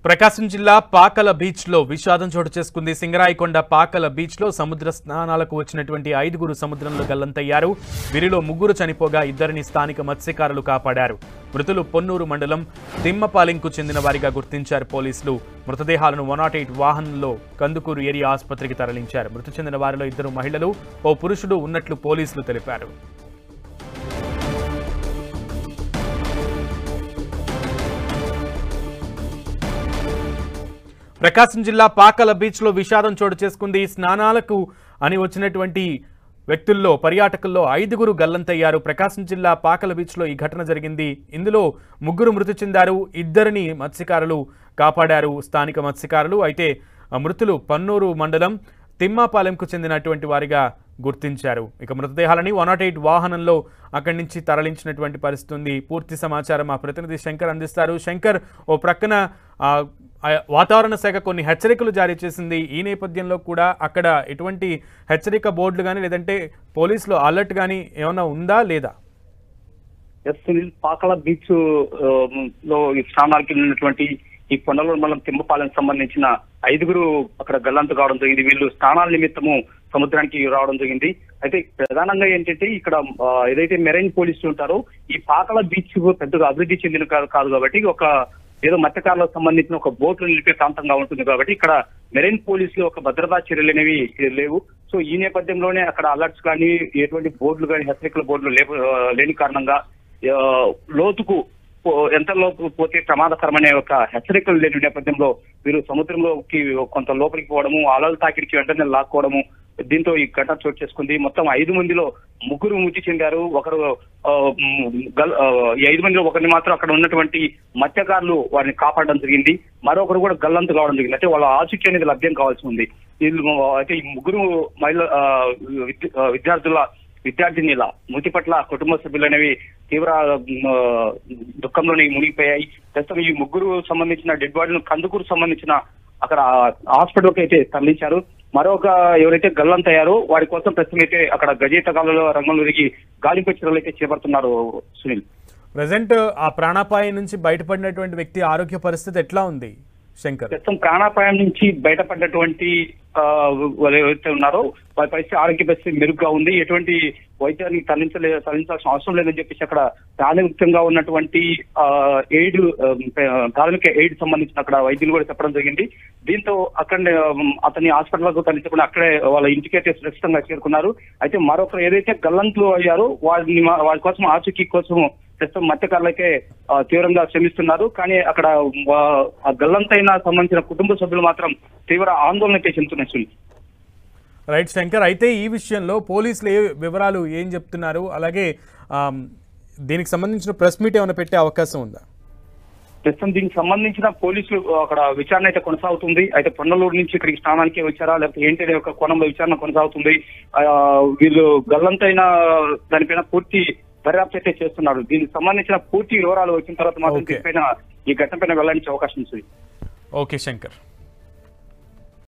ప్రకాశం జిల్లా పాకల బీచ్ లో విషాదం చోటు చేసుకుంది. సింగరాయకొండ పాకల బీచ్ లో సముద్ర స్నానాలకు వచ్చినటువంటి 5గురు సముద్రంలో గల్లంతయ్యారు. వీరిలో 3 చనిపోగా 2ని స్థానిక మత్స్యకారులు కాపాడారు. మృతులు పొన్నూరు మండలం తిమ్మపాలెంకు చెందిన వారిగా గుర్తించారు పోలీసులు. మృతదేహాలను 108 వాహనంలో కందుకూరు ఏరియా ఆసుపత్రికి తరలించారు. మృతి చెందిన వారిలో 2 మహిళలు, ఓ పురుషుడు ఉన్నట్లు పోలీసులు తెలిపారు. ప్రకాశం జిల్లా పాకల బీచ్ లో విషాదం చోటు చేసుకుంది. స్నానాలకు అని వచ్చినటువంటి వ్యక్తుల్లో పర్యాటకుల్లో 5గురు గల్లంతయ్యారు. ప్రకాశం జిల్లా పాకల బీచ్ లో ఈ ఘటన జరిగింది. ఇందులో 3 మృతి చెందారు. 2ని మత్స్యకారులు కాపాడారు స్థానిక మత్స్యకారులు. అయితే మృతులు పన్నూరు మండలం తిమ్మాపాలెంకు చెందినటువంటి వారిగా గుర్తించారు. ఇక మృతదేహాలని 108 వాహనంలో అక్కడి నుంచి తరలించినటువంటి పరిస్థితి ఉంది. పూర్తి సమాచారం మా ప్రతినిధి శంకర్ అందిస్తారు. శంకర్, ఓ ప్రక్కన వాతావరణ శాఖ కొన్ని హెచ్చరికలు జారీ చేసింది. ఈ నేపథ్యంలో కూడా అక్కడ ఎటువంటి హెచ్చరిక బోర్డులు కానీ లేదంటే పోలీసులు అలర్ట్ కానీ ఏమైనా ఉందా లేదా? పాకల బీచ్ లో స్నానానికి వెళ్ళినటువంటి ఈ కొండలూరు మండలం తిమ్మపాలెం సంబంధించిన 5గురు అక్కడ గల్లంతు కావడం జరిగింది. వీళ్ళు స్నానాల నిమిత్తము సముద్రానికి రావడం జరిగింది. అయితే ప్రధానంగా ఏంటంటే ఇక్కడ ఏదైతే మెరైన్ పోలీసులు ఉంటారో ఈ పాకల బీచ్ పెద్దగా అభివృద్ధి చెందిన కాదు కాబట్టి ఒక ఏదో మత్స్యకారులకు సంబంధించిన ఒక బోట్లు నిలిపే ప్రాంతంగా ఉంటుంది కాబట్టి ఇక్కడ మెరైన్ పోలీసులు ఒక భద్రతా చర్యలు అనేవి లేవు. సో ఈ నేపథ్యంలోనే అక్కడ అలర్ట్స్ కానీ ఎటువంటి బోర్డులు కానీ హెచ్చరికల బోర్డులు లేని కారణంగా లోతుకు ఎంత లోపు పోతే ప్రమాదకరమనే ఒక హెచ్చరికలు లేని నేపథ్యంలో వీరు సముద్రంలోకి కొంత లోపలికి పోవడము, అలలు తాకిడికి వెంటనే లాక్కోవడము, దీంతో ఈ ఘటన చోటు చేసుకుంది. మొత్తం 5 మందిలో 3 మృతి చెందారు. ఈ 5 మందిలో ఒకరిని మాత్రం అక్కడ ఉన్నటువంటి మత్స్యకారులు వారిని కాపాడడం జరిగింది. మరొకరు కూడా గల్లంతు కావడం జరిగింది. అంటే వాళ్ళ ఆచూకీ అనేది లభ్యం కావాల్సి ఉంది. వీళ్ళు అయితే ఈ 3 విద్యార్థినిల మృతి పట్ల కుటుంబ సభ్యులు అనేవి తీవ్ర దుఃఖంలోనే మునిగిపోయాయి. ప్రస్తుతం ఈ 3 సంబంధించిన డెడ్ బాడీలను కందుకూరు సంబంధించిన అక్కడ హాస్పిటల్కి అయితే తరలించారు. మరొక ఎవరైతే గల్లంతయ్యారో వారి కోసం ప్రస్తుతం అయితే అక్కడ గజేతగాలలో రంగంలో దిగి గాలింపు చర్యలు అయితే చేపడుతున్నారు. సునీల్, ప్రెసెంట్ ఆ ప్రాణాపాయం నుంచి బయటపడినటువంటి వ్యక్తి ఆరోగ్య పరిస్థితి ఎట్లా ఉంది శంకర్? ప్రస్తుతం ప్రాణాపాయం నుంచి బయటపడినటువంటి వాళ్ళు ఎవరైతే ఉన్నారో వారి పరిస్థితి ఆరోగ్య పరిస్థితి మెరుగ్గా ఉంది. ఎటువంటి వైద్యానికి తరలించాల్సిన అవసరం లేదని చెప్పేసి అక్కడ ప్రాథమికంగా ఉన్నటువంటి ప్రాథమిక ఎయిడ్ సంబంధించిన అక్కడ వైద్యులు కూడా చెప్పడం జరిగింది. దీంతో అక్కడ అతని హాస్పిటల్కు తరలించకుండా అక్కడే వాళ్ళ ఇంటికైతే సురక్షితంగా చేరుకున్నారు. అయితే మరొకరు ఏదైతే గల్లంతులు అయ్యారో వారి కోసం ఆచూకీ కోసం ప్రస్తుతం మత్స్యకారులైతే తీవ్రంగా శ్రమిస్తున్నారు. కానీ అక్కడ ఆ గల్లంతైన సంబంధించిన కుటుంబ సభ్యులు మాత్రం తీవ్ర ఆందోళన అయితే చెందుతున్నారు. రైట్ శంకర్, అయితే ఈ విషయంలో పోలీసులు వివరాలు ఏం చెప్తున్నారు? అలాగే దీనికి సంబంధించిన ప్రెస్ మీట్ ఏమైనా పెట్టే అవకాశం ఉందా? ప్రస్తుతం దీనికి సంబంధించిన పోలీసులు అక్కడ విచారణ అయితే కొనసాగుతుంది. అయితే పొన్నలూరు నుంచి ఇక్కడికి స్నానానికి వచ్చారా లేకపోతే ఏంటి అనే ఒక కోణంలో విచారణ కొనసాగుతుంది. వీళ్ళు గల్లంతైన దానిపైన పూర్తి దర్యాప్తు అయితే చేస్తున్నారు. దీనికి సంబంధించిన పూర్తి వివరాలు వచ్చిన తర్వాత మాత్రం దీనిపైన ఈ ఘటన పైన వెల్లడించే అవకాశం ఉంది. ఓకే శంకర్.